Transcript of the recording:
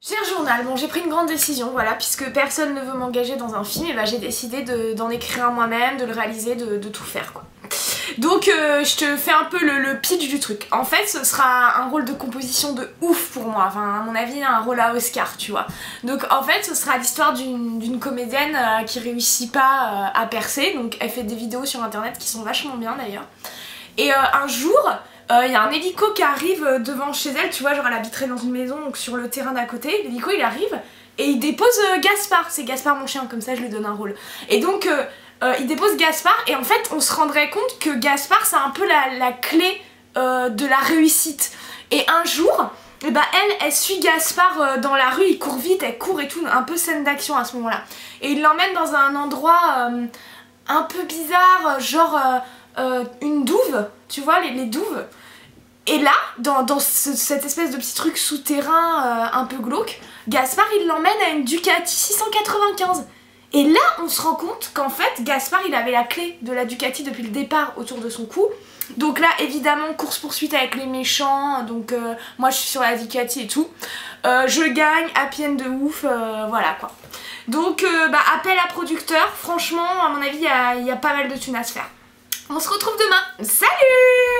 Cher journal, bon j'ai pris une grande décision, voilà, puisque personne ne veut m'engager dans un film, et bah j'ai décidé d'en écrire un moi-même, de le réaliser, de tout faire quoi. Donc je te fais un peu le pitch du truc. En fait ce sera un rôle de composition de ouf pour moi, enfin à mon avis un rôle à Oscar tu vois. Donc en fait ce sera l'histoire d'une comédienne qui réussit pas à percer, donc elle fait des vidéos sur internet qui sont vachement bien d'ailleurs. Et un jour, il y a un hélico qui arrive devant chez elle, tu vois, genre elle habiterait dans une maison, donc sur le terrain d'à côté, l'hélico il arrive et il dépose Gaspard, c'est Gaspard mon chien, comme ça je lui donne un rôle. Et donc il dépose Gaspard et en fait on se rendrait compte que Gaspard c'est un peu la clé de la réussite. Et un jour, et bah elle suit Gaspard dans la rue, il court vite, elle court et tout, un peu scène d'action à ce moment-là. Et il l'emmène dans un endroit un peu bizarre, genre une douve, tu vois, les douves. Et là, dans cette espèce de petit truc souterrain un peu glauque, Gaspard il l'emmène à une Ducati 695. Et là, on se rend compte qu'en fait, Gaspard il avait la clé de la Ducati depuis le départ autour de son cou. Donc là, évidemment, course-poursuite avec les méchants, donc moi je suis sur la Ducati et tout. Je gagne, happy end de ouf, voilà quoi. Donc bah, appel à producteur, franchement, à mon avis, il y a pas mal de thunes à se faire. On se retrouve demain. Salut!